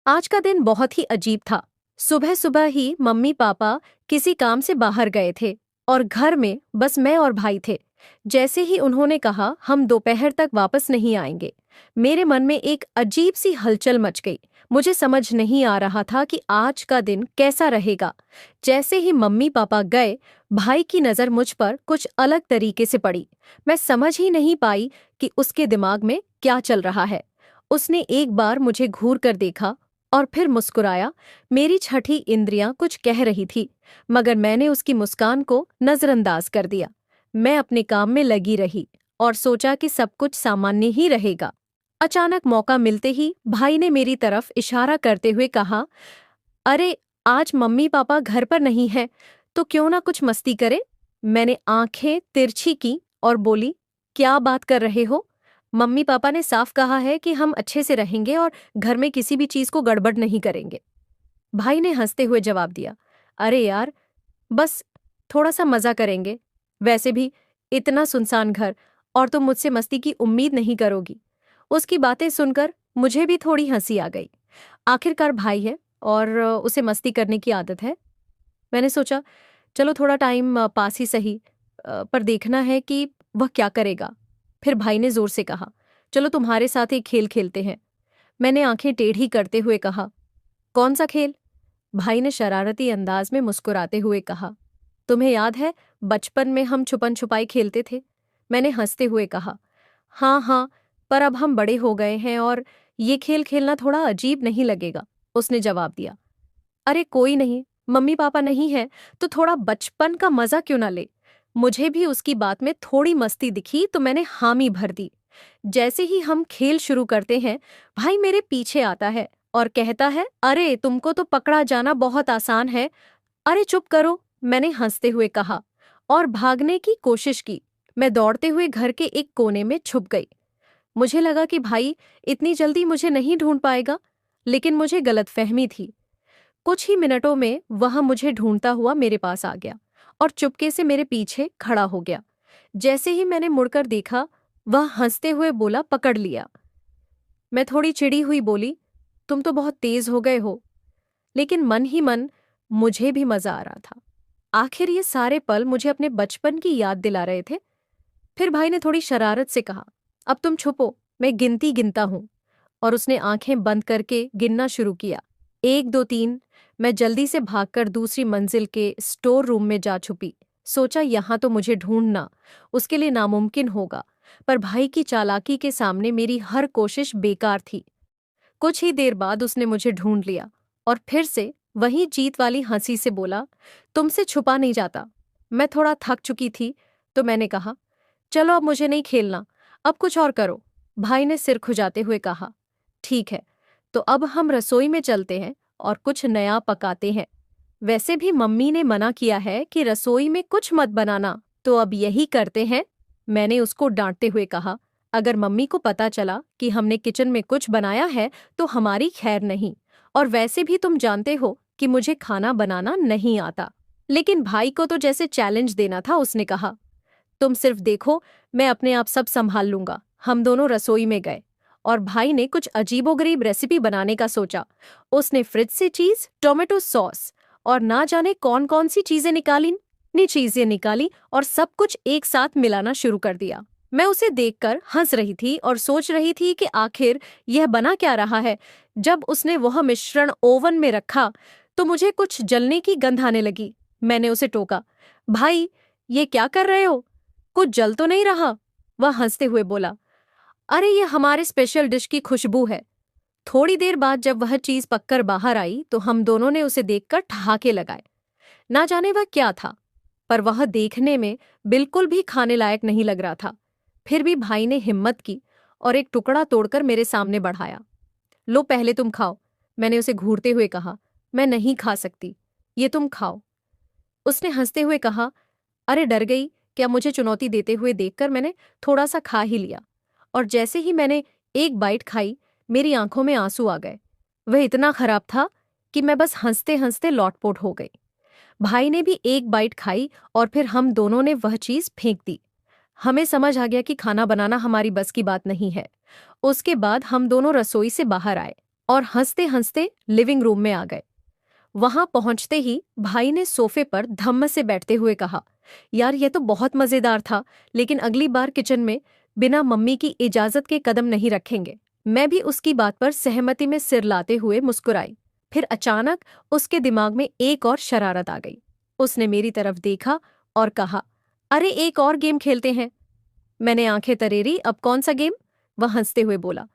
आज का दिन बहुत ही अजीब था। सुबह सुबह ही मम्मी पापा किसी काम से बाहर गए थे और घर में बस मैं और भाई थे। जैसे ही उन्होंने कहा हम दोपहर तक वापस नहीं आएंगे, मेरे मन में एक अजीब सी हलचल मच गई। मुझे समझ नहीं आ रहा था कि आज का दिन कैसा रहेगा। जैसे ही मम्मी पापा गए, भाई की नज़र मुझ पर कुछ अलग तरीके से पड़ी। मैं समझ ही नहीं पाई कि उसके दिमाग में क्या चल रहा है। उसने एक बार मुझे घूर कर देखा और फिर मुस्कुराया। मेरी छठी इंद्रियां कुछ कह रही थी, मगर मैंने उसकी मुस्कान को नजरअंदाज कर दिया। मैं अपने काम में लगी रही और सोचा कि सब कुछ सामान्य ही रहेगा। अचानक मौका मिलते ही भाई ने मेरी तरफ इशारा करते हुए कहा, अरे, आज मम्मी पापा घर पर नहीं हैं, तो क्यों ना कुछ मस्ती करें। मैंने आंखें तिरछी की और बोली, क्या बात कर रहे हो? मम्मी पापा ने साफ कहा है कि हम अच्छे से रहेंगे और घर में किसी भी चीज को गड़बड़ नहीं करेंगे। भाई ने हंसते हुए जवाब दिया, अरे यार, बस थोड़ा सा मजा करेंगे। वैसे भी इतना सुनसान घर, और तुम मुझसे मस्ती की उम्मीद नहीं करोगी। उसकी बातें सुनकर मुझे भी थोड़ी हंसी आ गई। आखिरकार भाई है और उसे मस्ती करने की आदत है। मैंने सोचा, चलो थोड़ा टाइम पास ही सही, पर देखना है कि वह क्या करेगा। फिर भाई ने जोर से कहा, चलो तुम्हारे साथ एक खेल खेलते हैं। मैंने आंखें टेढ़ी करते हुए कहा, कौन सा खेल? भाई ने शरारती अंदाज में मुस्कुराते हुए कहा, तुम्हें याद है बचपन में हम छुपन छुपाई खेलते थे? मैंने हंसते हुए कहा, हाँ हाँ, पर अब हम बड़े हो गए हैं और ये खेल खेलना थोड़ा अजीब नहीं लगेगा। उसने जवाब दिया, अरे कोई नहीं, मम्मी पापा नहीं है तो थोड़ा बचपन का मजा क्यों ना ले। मुझे भी उसकी बात में थोड़ी मस्ती दिखी तो मैंने हामी भर दी। जैसे ही हम खेल शुरू करते हैं, भाई मेरे पीछे आता है और कहता है, अरे तुमको तो पकड़ा जाना बहुत आसान है। अरे चुप करो, मैंने हंसते हुए कहा और भागने की कोशिश की। मैं दौड़ते हुए घर के एक कोने में छुप गई। मुझे लगा कि भाई इतनी जल्दी मुझे नहीं ढूंढ पाएगा, लेकिन मुझे गलतफहमी थी। कुछ ही मिनटों में वह मुझे ढूंढता हुआ मेरे पास आ गया और चुपके से मेरे पीछे खड़ा हो गया। जैसे ही मैंने मुड़कर देखा, वह हंसते हुए बोला, पकड़ लिया। मैं थोड़ी चिढ़ी हुई बोली, तुम तो बहुत तेज हो गए हो। लेकिन मन ही मन मुझे भी मजा आ रहा था। आखिर ये सारे पल मुझे अपने बचपन की याद दिला रहे थे। फिर भाई ने थोड़ी शरारत से कहा, अब तुम छुपो, मैं गिनती गिनता हूं। और उसने आंखें बंद करके गिनना शुरू किया, 1 2 3। मैं जल्दी से भागकर दूसरी मंजिल के स्टोर रूम में जा छुपी। सोचा यहाँ तो मुझे ढूंढना उसके लिए नामुमकिन होगा, पर भाई की चालाकी के सामने मेरी हर कोशिश बेकार थी। कुछ ही देर बाद उसने मुझे ढूंढ लिया और फिर से वही जीत वाली हंसी से बोला, तुमसे छुपा नहीं जाता। मैं थोड़ा थक चुकी थी तो मैंने कहा, चलो अब मुझे नहीं खेलना, अब कुछ और करो। भाई ने सिर खुजाते हुए कहा, ठीक है, तो अब हम रसोई में चलते हैं और कुछ नया पकाते हैं। वैसे भी मम्मी ने मना किया है कि रसोई में कुछ मत बनाना, तो अब यही करते हैं। मैंने उसको डांटते हुए कहा, अगर मम्मी को पता चला कि हमने किचन में कुछ बनाया है तो हमारी खैर नहीं। और वैसे भी तुम जानते हो कि मुझे खाना बनाना नहीं आता। लेकिन भाई को तो जैसे चैलेंज देना था, उसने कहा, तुम सिर्फ देखो, मैं अपने आप सब संभाल लूंगा। हम दोनों रसोई में गए और भाई ने कुछ अजीबोगरीब रेसिपी बनाने का सोचा। उसने फ्रिज से चीज, टोमेटो सॉस और ना जाने कौन कौन सी चीजें निकाली और सब कुछ एक साथ मिलाना शुरू कर दिया। मैं उसे देखकर हंस रही थी और सोच रही थी कि आखिर यह बना क्या रहा है। जब उसने वह मिश्रण ओवन में रखा तो मुझे कुछ जलने की गंध आने लगी। मैंने उसे टोका, भाई, ये क्या कर रहे हो? कुछ जल तो नहीं रहा? वह हंसते हुए बोला, अरे ये हमारे स्पेशल डिश की खुशबू है। थोड़ी देर बाद जब वह चीज पककर बाहर आई तो हम दोनों ने उसे देखकर ठहाके लगाए। ना जाने वह क्या था, पर वह देखने में बिल्कुल भी खाने लायक नहीं लग रहा था। फिर भी भाई ने हिम्मत की और एक टुकड़ा तोड़कर मेरे सामने बढ़ाया। लो, पहले तुम खाओ। मैंने उसे घूरते हुए कहा, मैं नहीं खा सकती, ये तुम खाओ। उसने हंसते हुए कहा, अरे डर गई क्या? मुझे चुनौती देते हुए देखकर मैंने थोड़ा सा खा ही लिया। और जैसे ही मैंने एक बाइट खाई, मेरी आंखों में आंसू आ गए। वह इतना खराब था कि मैं बस हंसते हंसते लौटपोट हो गई। भाई ने भी एक बाइट खाई और फिर हम दोनों ने वह चीज फेंक दी। हमें समझ आ गया कि खाना बनाना हमारी बस की बात नहीं है। उसके बाद हम दोनों रसोई से बाहर आए और हंसते हंसते लिविंग रूम में आ गए। वहां पहुंचते ही भाई ने सोफे पर धम्म से बैठते हुए कहा, यार ये तो बहुत मजेदार था, लेकिन अगली बार किचन में बिना मम्मी की इजाजत के कदम नहीं रखेंगे। मैं भी उसकी बात पर सहमति में सिर लाते हुए मुस्कुराई। फिर अचानक उसके दिमाग में एक और शरारत आ गई। उसने मेरी तरफ देखा और कहा, अरे एक और गेम खेलते हैं। मैंने आंखें तरेरी, अब कौन सा गेम? वह हंसते हुए बोला,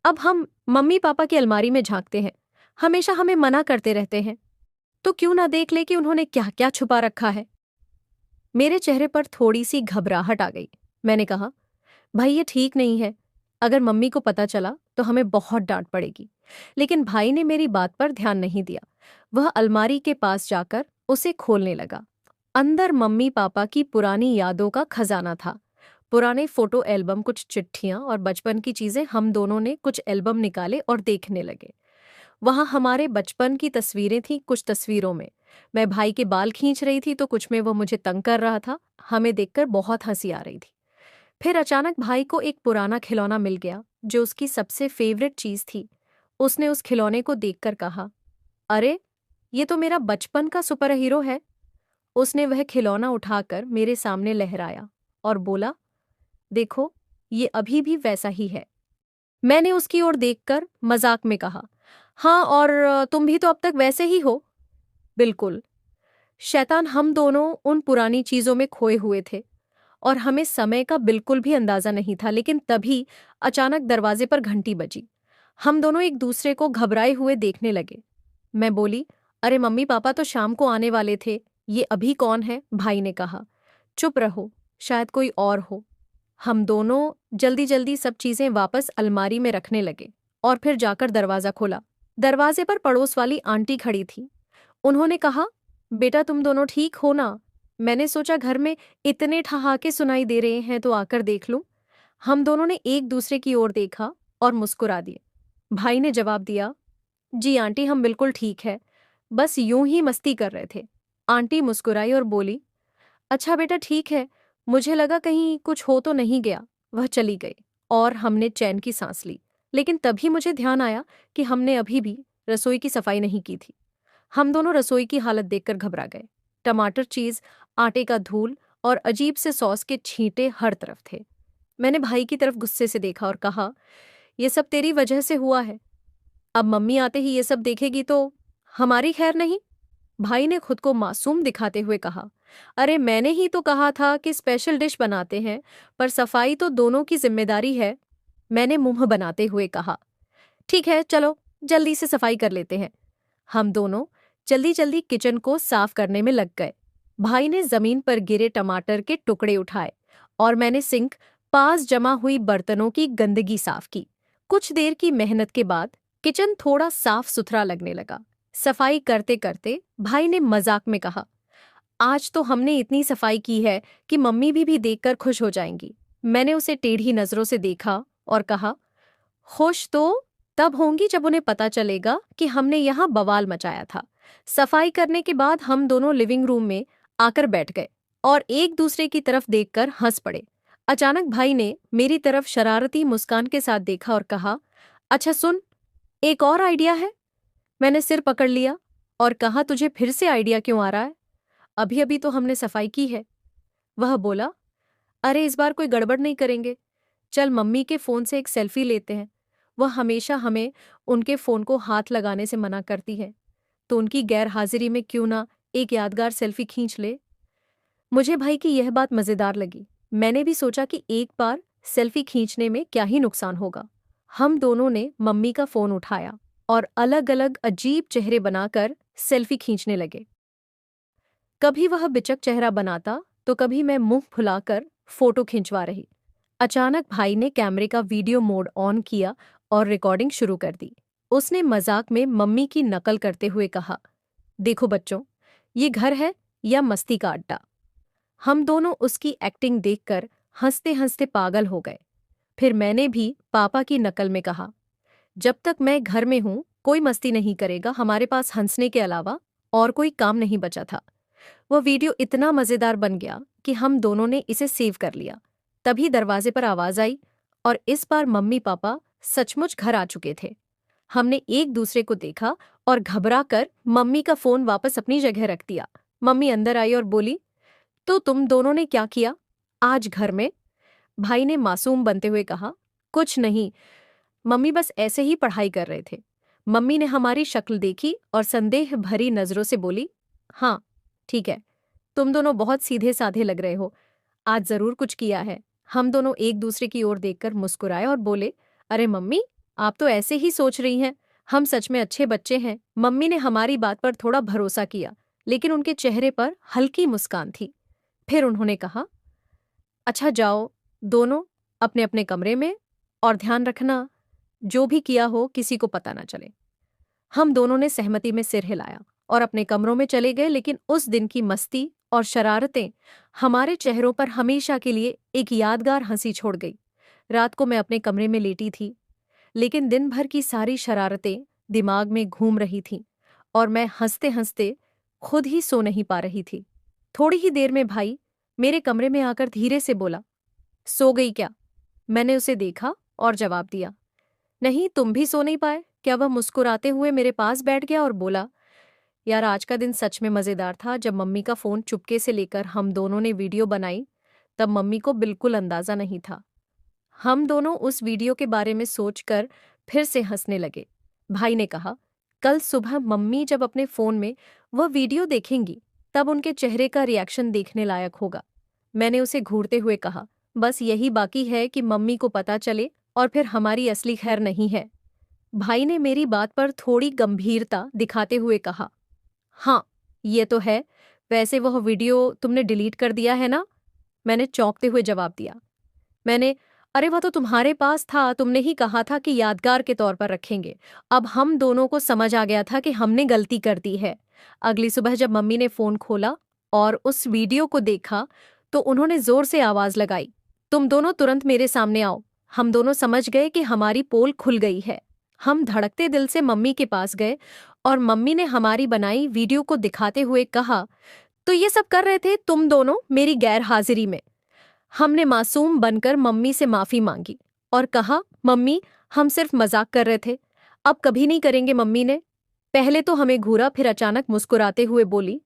अब हम मम्मी पापा की अलमारी में झांकते हैं। हमेशा हमें मना करते रहते हैं, तो क्यों ना देख ले कि उन्होंने क्या क्या छुपा रखा है। मेरे चेहरे पर थोड़ी सी घबराहट आ गई। मैंने कहा, भाई ये ठीक नहीं है। अगर मम्मी को पता चला तो हमें बहुत डांट पड़ेगी। लेकिन भाई ने मेरी बात पर ध्यान नहीं दिया। वह अलमारी के पास जाकर उसे खोलने लगा। अंदर मम्मी पापा की पुरानी यादों का खजाना था। पुराने फोटो एल्बम, कुछ चिट्ठियां और बचपन की चीजें। हम दोनों ने कुछ एल्बम निकाले और देखने लगे। वहां हमारे बचपन की तस्वीरें थीं। कुछ तस्वीरों में मैं भाई के बाल खींच रही थी तो कुछ में वो मुझे तंग कर रहा था। हमें देखकर बहुत हंसी आ रही थी। फिर अचानक भाई को एक पुराना खिलौना मिल गया जो उसकी सबसे फेवरेट चीज थी। उसने उस खिलौने को देखकर कहा, अरे ये तो मेरा बचपन का सुपर हीरो है। उसने वह खिलौना उठाकर मेरे सामने लहराया और बोला, देखो ये अभी भी वैसा ही है। मैंने उसकी ओर देखकर मजाक में कहा, हाँ और तुम भी तो अब तक वैसे ही हो। बिल्कुल। शैतान, हम दोनों उन पुरानी चीजों में खोए हुए थे और हमें समय का बिल्कुल भी अंदाजा नहीं था। लेकिन तभी अचानक दरवाजे पर घंटी बजी। हम दोनों एक दूसरे को घबराए हुए देखने लगे। मैं बोली, अरे मम्मी पापा तो शाम को आने वाले थे, ये अभी कौन है? भाई ने कहा, चुप रहो, शायद कोई और हो। हम दोनों जल्दी जल्दी सब चीजें वापस अलमारी में रखने लगे और फिर जाकर दरवाजा खोला। दरवाजे पर पड़ोस वाली आंटी खड़ी थी। उन्होंने कहा, बेटा तुम दोनों ठीक हो ना? मैंने सोचा घर में इतने ठहाके सुनाई दे रहे हैं तो आकर देख लूं। हम दोनों ने एक दूसरे की ओर देखा और मुस्कुरा दिए। भाई ने जवाब दिया, जी आंटी हम बिल्कुल ठीक है, बस यूं ही मस्ती कर रहे थे। आंटी मुस्कुराई और बोली, अच्छा बेटा ठीक है, मुझे लगा कहीं कुछ हो तो नहीं गया। वह चली गई और हमने चैन की सांस ली। लेकिन तभी मुझे ध्यान आया कि हमने अभी भी रसोई की सफाई नहीं की थी। हम दोनों रसोई की हालत देखकर घबरा गए। टमाटर, चीज, आटे का धूल और अजीब से सॉस के छींटे हर तरफ थे। मैंने भाई की तरफ गुस्से से देखा और कहा, ये सब तेरी वजह से हुआ है। अब मम्मी आते ही ये सब देखेगी तो हमारी खैर नहीं। भाई ने खुद को मासूम दिखाते हुए कहा, अरे मैंने ही तो कहा था कि स्पेशल डिश बनाते हैं, पर सफाई तो दोनों की जिम्मेदारी है। मैंने मुंह बनाते हुए कहा, ठीक है चलो जल्दी से सफाई कर लेते हैं। हम दोनों जल्दी जल्दी किचन को साफ करने में लग गए। भाई ने जमीन पर गिरे टमाटर के टुकड़े उठाए और मैंने सिंक पास जमा हुई बर्तनों की गंदगी साफ की। कुछ देर की मेहनत के बाद किचन थोड़ा साफ सुथरा लगने लगा। सफाई करते करते भाई ने मजाक में कहा, आज तो हमने इतनी सफाई की है कि मम्मी भी देखकर खुश हो जाएंगी। मैंने उसे टेढ़ी नजरों से देखा और कहा, खुश तो तब होंगी जब उन्हें पता चलेगा कि हमने यहाँ बवाल मचाया था। सफाई करने के बाद हम दोनों लिविंग रूम में आकर बैठ गए और एक दूसरे की तरफ देखकर हंस पड़े। अचानक भाई ने मेरी तरफ शरारती मुस्कान के साथ देखा और कहा, अच्छा सुन, एक और आइडिया है। मैंने सिर पकड़ लिया और कहा, तुझे फिर से आइडिया क्यों आ रहा है? अभी अभी तो हमने सफाई की है। वह बोला, अरे इस बार कोई गड़बड़ नहीं करेंगे। चल मम्मी के फोन से एक सेल्फी लेते हैं। वह हमेशा हमें उनके फोन को हाथ लगाने से मना करती है, तो उनकी गैर हाजिरी में क्यों ना एक यादगार सेल्फी खींच ले। मुझे भाई की यह बात मजेदार लगी। मैंने भी सोचा कि एक बार सेल्फी खींचने में क्या ही नुकसान होगा। हम दोनों ने मम्मी का फोन उठाया और अलग अलग अजीब चेहरे बनाकर सेल्फी खींचने लगे। कभी वह बिचक चेहरा बनाता तो कभी मैं मुंह फुलाकर फोटो खिंचवा रही। अचानक भाई ने कैमरे का वीडियो मोड ऑन किया और रिकॉर्डिंग शुरू कर दी। उसने मजाक में मम्मी की नकल करते हुए कहा, देखो बच्चों, ये घर है या मस्ती का अड्डा। हम दोनों उसकी एक्टिंग देखकर हंसते हंसते पागल हो गए। फिर मैंने भी पापा की नकल में कहा, जब तक मैं घर में हूं कोई मस्ती नहीं करेगा। हमारे पास हंसने के अलावा और कोई काम नहीं बचा था। वह वीडियो इतना मजेदार बन गया कि हम दोनों ने इसे सेव कर लिया। तभी दरवाजे पर आवाज आई और इस बार मम्मी पापा सचमुच घर आ चुके थे। हमने एक दूसरे को देखा और घबरा कर मम्मी का फोन वापस अपनी जगह रख दिया। मम्मी अंदर आई और बोली, तो तुम दोनों ने क्या किया आज घर में? भाई ने मासूम बनते हुए कहा, कुछ नहीं मम्मी, बस ऐसे ही पढ़ाई कर रहे थे। मम्मी ने हमारी शक्ल देखी और संदेह भरी नजरों से बोली, हाँ ठीक है, तुम दोनों बहुत सीधे साधे लग रहे हो, आज जरूर कुछ किया है। हम दोनों एक दूसरे की ओर देखकर मुस्कुराए और बोले, अरे मम्मी, आप तो ऐसे ही सोच रही हैं, हम सच में अच्छे बच्चे हैं। मम्मी ने हमारी बात पर थोड़ा भरोसा किया, लेकिन उनके चेहरे पर हल्की मुस्कान थी। फिर उन्होंने कहा, अच्छा जाओ दोनों अपने अपने कमरे में, और ध्यान रखना जो भी किया हो किसी को पता ना चले। हम दोनों ने सहमति में सिर हिलाया और अपने कमरों में चले गए, लेकिन उस दिन की मस्ती और शरारतें हमारे चेहरों पर हमेशा के लिए एक यादगार हंसी छोड़ गई। रात को मैं अपने कमरे में लेटी थी, लेकिन दिन भर की सारी शरारतें दिमाग में घूम रही थीं और मैं हंसते हंसते खुद ही सो नहीं पा रही थी। थोड़ी ही देर में भाई मेरे कमरे में आकर धीरे से बोला, सो गई क्या? मैंने उसे देखा और जवाब दिया, नहीं, तुम भी सो नहीं पाए क्या? वह मुस्कुराते हुए मेरे पास बैठ गया और बोला, यार आज का दिन सच में मजेदार था। जब मम्मी का फोन चुपके से लेकर हम दोनों ने वीडियो बनाई, तब मम्मी को बिल्कुल अंदाजा नहीं था। हम दोनों उस वीडियो के बारे में सोचकर फिर से हंसने लगे। भाई ने कहा, कल सुबह मम्मी जब अपने फोन में वह वीडियो देखेंगी, तब उनके चेहरे का रिएक्शन देखने लायक होगा। मैंने उसे घूरते हुए कहा, बस यही बाकी है कि मम्मी को पता चले और फिर हमारी असली खैर नहीं है। भाई ने मेरी बात पर थोड़ी गंभीरता दिखाते हुए कहा, हाँ ये तो है, वैसे वह वीडियो तुमने डिलीट कर दिया है ना? मैंने चौंकते हुए जवाब दिया, अरे वह तो तुम्हारे पास था, तुमने ही कहा था कि यादगार के तौर पर रखेंगे। अब हम दोनों को समझ आ गया था कि हमने गलती कर दी है। अगली सुबह जब मम्मी ने फोन खोला और उस वीडियो को देखा, तो उन्होंने जोर से आवाज लगाई, तुम दोनों तुरंत मेरे सामने आओ। हम दोनों समझ गए कि हमारी पोल खुल गई है। हम धड़कते दिल से मम्मी के पास गए और मम्मी ने हमारी बनाई वीडियो को दिखाते हुए कहा, तो ये सब कर रहे थे तुम दोनों मेरी गैर हाजिरी में? हमने मासूम बनकर मम्मी से माफी मांगी और कहा, मम्मी हम सिर्फ मजाक कर रहे थे, अब कभी नहीं करेंगे। मम्मी ने पहले तो हमें घूरा, फिर अचानक मुस्कुराते हुए बोली,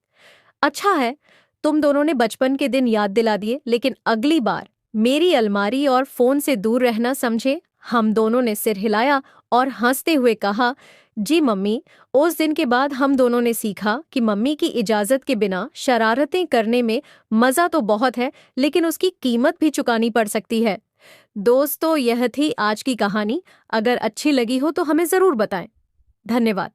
अच्छा है, तुम दोनों ने बचपन के दिन याद दिला दिए, लेकिन अगली बार मेरी अलमारी और फोन से दूर रहना, समझे? हम दोनों ने सिर हिलाया और हंसते हुए कहा, जी मम्मी। उस दिन के बाद हम दोनों ने सीखा कि मम्मी की इजाजत के बिना शरारतें करने में मजा तो बहुत है, लेकिन उसकी कीमत भी चुकानी पड़ सकती है। दोस्तों, यह थी आज की कहानी। अगर अच्छी लगी हो तो हमें जरूर बताएं। धन्यवाद।